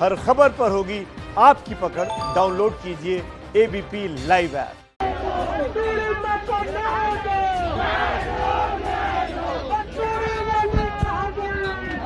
हर खबर पर होगी आपकी पकड़। डाउनलोड कीजिए एबीपी लाइव ऐप।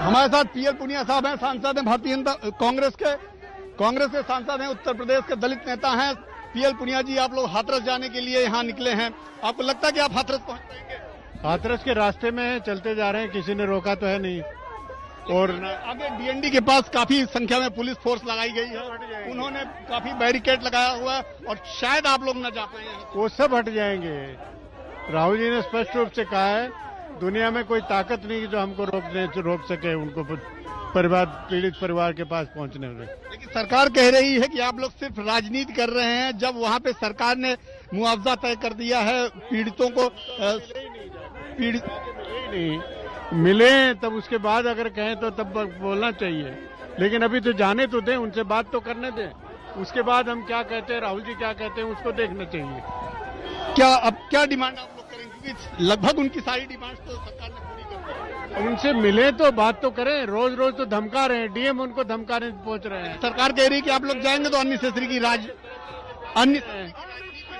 हमारे साथ पीएल पुनिया साहब हैं, सांसद हैं भारतीय जनता कांग्रेस के सांसद हैं, उत्तर प्रदेश के दलित नेता हैं। पीएल पुनिया जी, आप लोग हाथरस जाने के लिए यहाँ निकले हैं, आपको लगता है कि आप हाथरस पहुँच पाएंगे? हाथरस के रास्ते में चलते जा रहे हैं, किसी ने रोका तो है नहीं। और आगे डीएनडी के पास काफी संख्या में पुलिस फोर्स लगाई गई है, उन्होंने काफी बैरिकेड लगाया हुआ है और शायद आप लोग न जा पाए। वो सब हट जाएंगे। राहुल जी ने स्पष्ट रूप से कहा है, दुनिया में कोई ताकत नहीं जो हमको रोक सके उनको पीड़ित परिवार के पास पहुंचने में। लेकिन सरकार कह रही है कि आप लोग सिर्फ राजनीति कर रहे हैं, जब वहां पे सरकार ने मुआवजा तय कर दिया है पीड़ितों को। मिले तब उसके बाद अगर कहें तो तब बोलना चाहिए, लेकिन अभी तो जाने तो दें, उनसे बात तो करने दें, उसके बाद हम क्या कहते हैं, राहुल जी क्या कहते हैं, उसको देखना चाहिए। क्या डिमांड आप लोग करेंगे? क्योंकि लगभग उनकी सारी डिमांड तो सरकार ने पूरी कर दी। उनसे मिले तो बात तो करें, रोज रोज तो धमका रहे हैं, डीएम उनको धमकाने पहुंच रहे हैं। सरकार कह रही है कि आप लोग जाएंगे तो अननेसेसरी की अन्य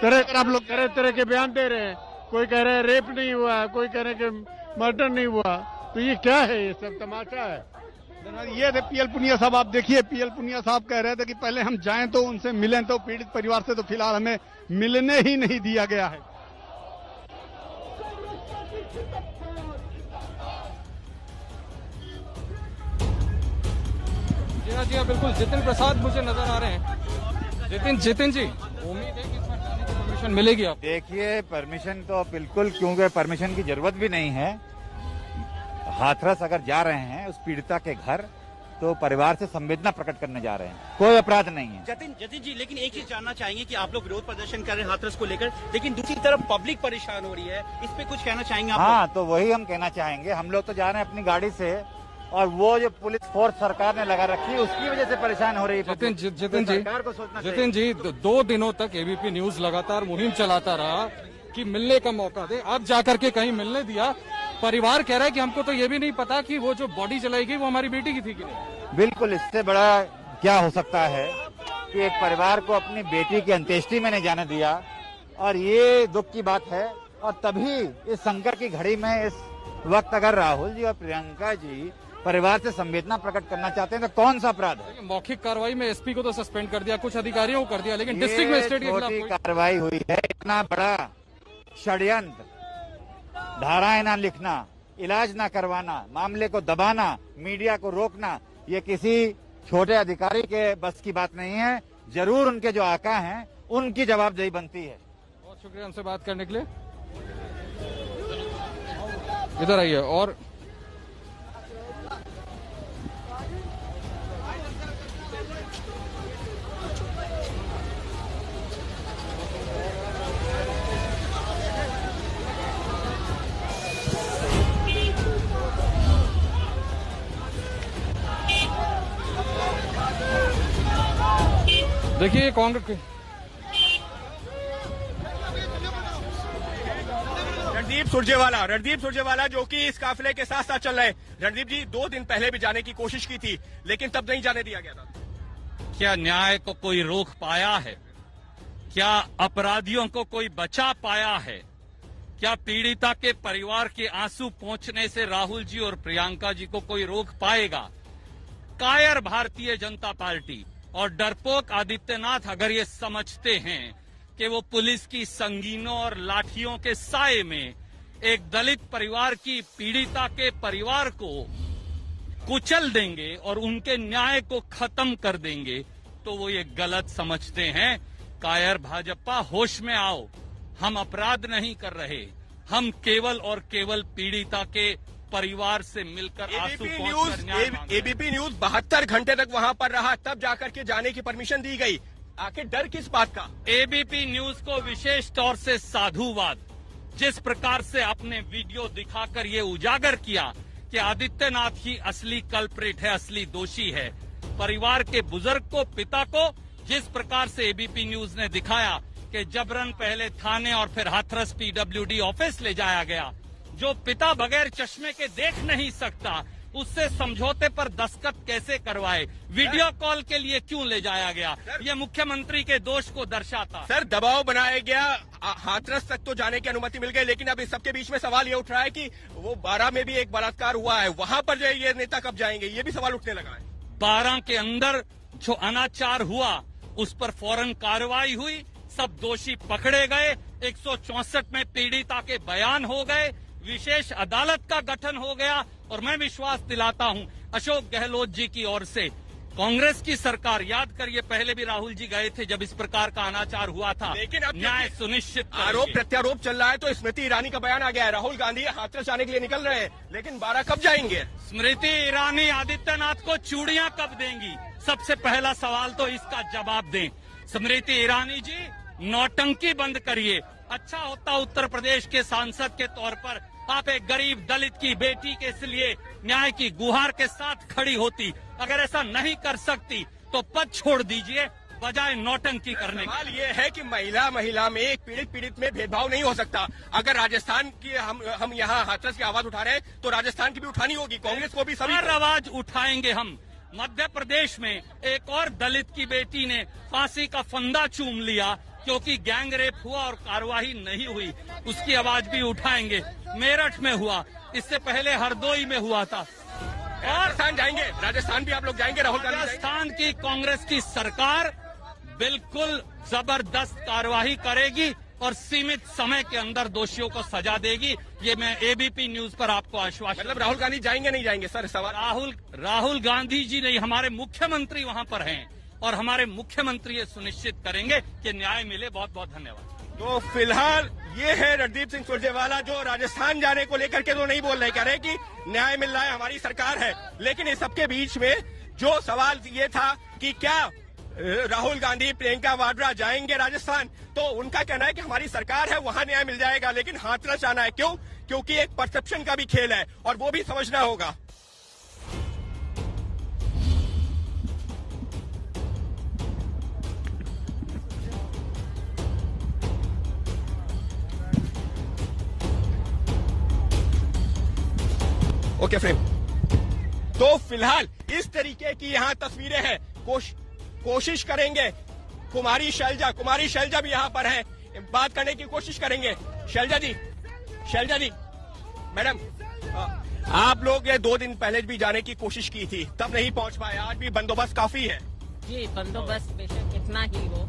तरह आप लोग तरह तरह के बयान दे रहे हैं। कोई कह रहे हैं रेप नहीं हुआ, कोई कह रहे हैं कि मर्डर नहीं हुआ, तो ये क्या है? ये सब तमाशा है। ये थे पीएल पुनिया साहब। आप देखिए, पीएल पुनिया साहब कह रहे थे कि पहले हम जाएं तो उनसे मिलें, तो पीड़ित परिवार से तो फिलहाल हमें मिलने ही नहीं दिया गया है। जी हाँ, बिल्कुल। जितिन प्रसाद मुझे नजर आ रहे हैं। जितिन जी, उम्मीद है कि इसमें जाने की परमिशन मिलेगी आप? देखिए, परमिशन तो बिल्कुल, क्योंकि परमिशन की जरूरत भी नहीं है। हाथरस अगर जा रहे हैं उस पीड़िता के घर, तो परिवार से संवेदना प्रकट करने जा रहे हैं, कोई अपराध नहीं है। जतिन जी, लेकिन एक चीज जानना चाहेंगे कि आप लोग विरोध प्रदर्शन कर रहे हैं हाथरस को लेकर, लेकिन दूसरी तरफ पब्लिक परेशान हो रही है, इस पे कुछ कहना चाहेंगे आप? हाँ, तो वही हम कहना चाहेंगे। हम लोग तो जा रहे हैं अपनी गाड़ी से, और वो जो पुलिस फोर्स सरकार ने लगा रखी है उसकी वजह से परेशान हो रही है। सरकार को सोचना चाहिए। जितिन जी, 2 दिनों तक एबीपी न्यूज लगातार मुहिम चलाता रहा कि मिलने का मौका दे, अब जाकर के कहीं मिलने दिया। परिवार कह रहा है कि हमको तो ये भी नहीं पता कि वो जो बॉडी जलाई गई वो हमारी बेटी की थी कि नहीं। बिल्कुल, इससे बड़ा क्या हो सकता है कि एक परिवार को अपनी बेटी की अंत्येष्टि में नहीं जाने दिया, और ये दुख की बात है। और तभी इस संकट की घड़ी में इस वक्त अगर राहुल जी और प्रियंका जी परिवार से संवेदना प्रकट करना चाहते हैं तो कौन सा अपराध है? मौखिक कार्रवाई में एसपी को तो सस्पेंड कर दिया, कुछ अधिकारियों को कर दिया, लेकिन डिस्ट्रिक्ट मजिस्ट्रेट के खिलाफ कार्रवाई हुई है। इतना बड़ा षड्यंत्र, धाराएं ना लिखना, इलाज ना करवाना, मामले को दबाना, मीडिया को रोकना, ये किसी छोटे अधिकारी के बस की बात नहीं है। जरूर उनके जो आका हैं उनकी जवाबदेही बनती है। बहुत शुक्रिया हमसे बात करने के लिए। इधर आइए। और देखिए, कांग्रेस रणदीप सुरजेवाला जो कि इस काफिले के साथ साथ चल रहे हैं। रणदीप जी, 2 दिन पहले भी जाने की कोशिश की थी, लेकिन तब नहीं जाने दिया गया था। क्या न्याय को कोई रोक पाया है? क्या अपराधियों को कोई बचा पाया है? क्या पीड़िता के परिवार के आंसू पहुंचने से राहुल जी और प्रियंका जी को कोई रोक पाएगा? कायर भारतीय जनता पार्टी और डरपोक आदित्यनाथ अगर ये समझते हैं कि वो पुलिस की संगीनों और लाठियों के साए में एक दलित परिवार की पीड़िता के परिवार को कुचल देंगे और उनके न्याय को खत्म कर देंगे, तो वो ये गलत समझते हैं। कायर भाजपा, होश में आओ। हम अपराध नहीं कर रहे, हम केवल और केवल पीड़िता के परिवार से मिलकर आंसू पोंछकर न्याय मांग रहे हैं। एबीपी न्यूज 72 घंटे तक वहां पर रहा, तब जाकर के जाने की परमिशन दी गई। आखिर डर किस बात का? एबीपी न्यूज को विशेष तौर से साधुवाद, जिस प्रकार से अपने वीडियो दिखाकर ये उजागर किया कि आदित्यनाथ ही असली कल्प्रिट है, असली दोषी है। परिवार के बुजुर्ग को, पिता को जिस प्रकार से एबीपी न्यूज ने दिखाया कि जबरन पहले थाने और फिर हाथरस पीडब्ल्यूडी ऑफिस ले जाया गया, जो पिता बगैर चश्मे के देख नहीं सकता, उससे समझौते पर दस्तखत कैसे करवाए, वीडियो कॉल के लिए क्यों ले जाया गया, ये मुख्यमंत्री के दोष को दर्शाता। सर दबाव बनाया गया, हाथरस तक तो जाने की अनुमति मिल गई, लेकिन अब इस सबके बीच में सवाल ये उठ रहा है कि वो 12 में भी एक बलात्कार हुआ है, वहां पर जो है ये नेता कब जाएंगे, ये भी सवाल उठने लगा है। 12 के अंदर जो अनाचार हुआ उस पर फौरन कार्रवाई हुई, सब दोषी पकड़े गए, 164 में पीड़िता के बयान हो गए, विशेष अदालत का गठन हो गया। और मैं विश्वास दिलाता हूं अशोक गहलोत जी की ओर से कांग्रेस की सरकार, याद करिए पहले भी राहुल जी गए थे जब इस प्रकार का अनाचार हुआ था, लेकिन अब न्याय सुनिश्चित आरोप प्रत्यारोप चल रहा है, तो स्मृति ईरानी का बयान आ गया है, राहुल गांधी हाथरस जाने के लिए निकल रहे हैं, लेकिन 12 कब जाएंगे? स्मृति ईरानी आदित्यनाथ को चूड़ियां कब देंगी, सबसे पहला सवाल तो इसका जवाब दें। स्मृति ईरानी जी नौटंकी बंद करिए। अच्छा होता उत्तर प्रदेश के सांसद के तौर पर आप एक गरीब दलित की बेटी के लिए न्याय की गुहार के साथ खड़ी होती। अगर ऐसा नहीं कर सकती तो पद छोड़ दीजिए बजाय नौटंकी करने सवाल ये है कि महिला में एक पीड़ित में भेदभाव नहीं हो सकता। अगर राजस्थान की हम यहाँ हाथरस की आवाज उठा रहे हैं तो राजस्थान की भी उठानी होगी, कांग्रेस को भी सभी आवाज उठाएंगे हम। मध्य प्रदेश में एक और दलित की बेटी ने फांसी का फंदा चूम लिया क्योंकि गैंग रेप हुआ और कार्रवाई नहीं हुई, उसकी आवाज भी उठाएंगे। मेरठ में हुआ, इससे पहले हरदोई में हुआ था। और राजस्थान जाएंगे, राजस्थान भी आप लोग जाएंगे? राहुल गांधी राजस्थान की कांग्रेस की सरकार बिल्कुल जबरदस्त कार्रवाई करेगी और सीमित समय के अंदर दोषियों को सजा देगी। ये मैं एबीपी न्यूज पर आपको आश्वासन। मतलब राहुल गांधी जाएंगे नहीं जाएंगे? सर सवाल राहुल गांधी जी नहीं, हमारे मुख्यमंत्री वहां पर हैं और हमारे मुख्यमंत्री ये सुनिश्चित करेंगे कि न्याय मिले। बहुत बहुत धन्यवाद। तो फिलहाल ये है रणदीप सिंह सुरजेवाला जो राजस्थान जाने को लेकर के तो नहीं बोल रहे, कह रहे कि न्याय मिल रहा है, हमारी सरकार है। लेकिन इस सबके बीच में जो सवाल ये था कि क्या राहुल गांधी प्रियंका वाड्रा जाएंगे राजस्थान, तो उनका कहना है कि हमारी सरकार है, वहां न्याय मिल जाएगा, लेकिन हाथरस जाना है। क्यों? क्योंकि एक परसेप्शन का भी खेल है और वो भी समझना होगा। Okay frame. तो फिलहाल इस तरीके की यहाँ तस्वीरें हैं। कोशिश करेंगे कुमारी शैलजा भी यहाँ पर है, बात करने की कोशिश करेंगे। शैलजा जी मैडम, आप लोग ये 2 दिन पहले भी जाने की कोशिश की थी, तब नहीं पहुँच पाए, आज भी बंदोबस्त काफी है। जी बंदोबस्त बेशक कितना ही हो,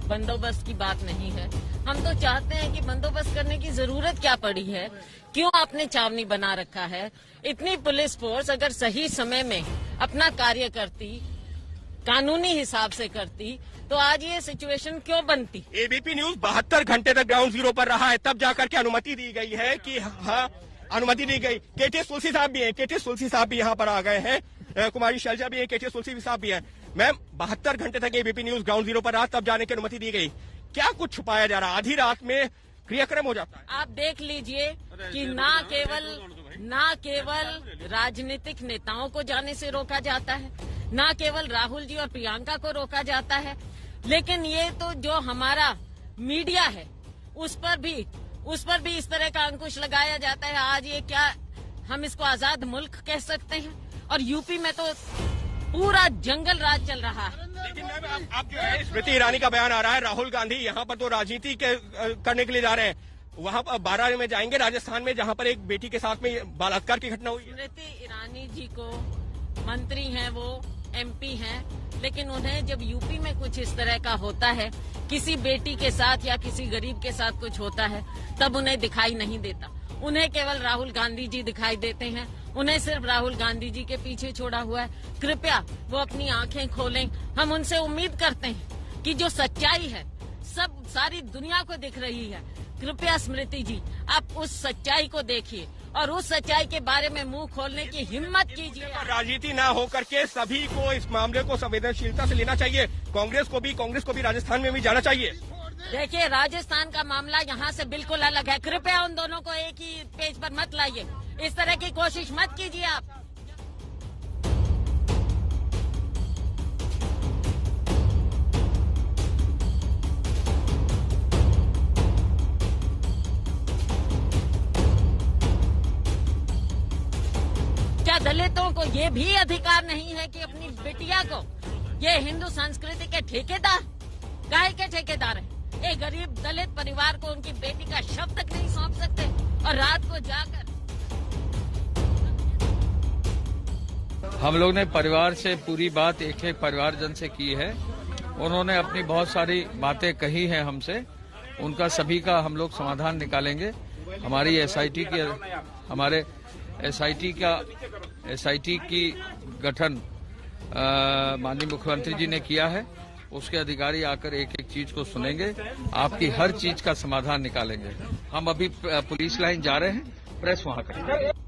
बंदोबस्त की बात नहीं है। हम तो चाहते हैं कि बंदोबस्त करने की जरूरत क्या पड़ी है, क्यों आपने छावनी बना रखा है। इतनी पुलिस फोर्स अगर सही समय में अपना कार्य करती, कानूनी हिसाब से करती, तो आज ये सिचुएशन क्यों बनती। एबीपी न्यूज 72 घंटे तक ग्राउंड जीरो पर रहा है, तब जाकर के अनुमति दी गई है कि हाँ अनुमति दी गई। केटी तुलसी साहब भी हैं, केटी तुलसी साहब भी यहाँ पर आ गए हैं, कुमारी शैलजा भी है, केटी तुलसी साहब भी हैं। मैम 72 घंटे तक एबीपी न्यूज ग्राउंड जीरो पर रहा, तब जाने की अनुमति दी गई। क्या कुछ छुपाया जा रहा? आधी रात में क्रियाक्रम हो जाता है। आप देख लीजिए कि ना केवल राजनीतिक नेताओं को जाने से रोका जाता है, ना केवल राहुल जी और प्रियंका को रोका जाता है, लेकिन ये तो जो हमारा मीडिया है उस पर भी इस तरह का अंकुश लगाया जाता है। आज ये क्या हम इसको आजाद मुल्क कह सकते हैं? और यूपी में तो पूरा जंगल राज चल रहा है। लेकिन मैम आप जो है स्मृति ईरानी का बयान आ रहा है, राहुल गांधी यहाँ पर तो राजनीति करने के लिए जा रहे हैं, वहाँ पर 12 में जाएंगे राजस्थान में, जहाँ पर एक बेटी के साथ में बलात्कार की घटना हुई। स्मृति ईरानी जी को मंत्री हैं, वो एमपी हैं, लेकिन उन्हें जब यूपी में कुछ इस तरह का होता है, किसी बेटी के साथ या किसी गरीब के साथ कुछ होता है, तब उन्हें दिखाई नहीं देता। उन्हें केवल राहुल गांधी जी दिखाई देते हैं, उन्हें सिर्फ राहुल गांधी जी के पीछे छोड़ा हुआ है। कृपया वो अपनी आंखें खोलें। हम उनसे उम्मीद करते हैं कि जो सच्चाई है सब सारी दुनिया को दिख रही है। कृपया स्मृति जी आप उस सच्चाई को देखिए और उस सच्चाई के बारे में मुंह खोलने की हिम्मत कीजिए। राजनीति ना हो करके सभी को इस मामले को संवेदनशीलता से लेना चाहिए। कांग्रेस को भी राजस्थान में भी जाना चाहिए। देखिए राजस्थान का मामला यहाँ से बिल्कुल अलग है। कृपया उन दोनों को एक ही पेज पर मत लाइए, इस तरह की कोशिश मत कीजिए आप। क्या दलितों को ये भी अधिकार नहीं है कि अपनी बिटिया को, ये हिंदू संस्कृति के ठेकेदार, काहे के ठेकेदार है? एक गरीब दलित परिवार को उनकी बेटी का शव तक नहीं सौंप सकते और रात को जाकर। हम लोग ने परिवार से पूरी बात एक एक परिवारजन से की है। उन्होंने अपनी बहुत सारी बातें कही हैं हमसे, उनका सभी का हम लोग समाधान निकालेंगे। हमारी एसआईटी की गठन माननीय मुख्यमंत्री जी ने किया है। उसके अधिकारी आकर एक एक चीज को सुनेंगे, आपकी हर चीज का समाधान निकालेंगे। हम अभी पुलिस लाइन जा रहे हैं, प्रेस वहां करेंगे।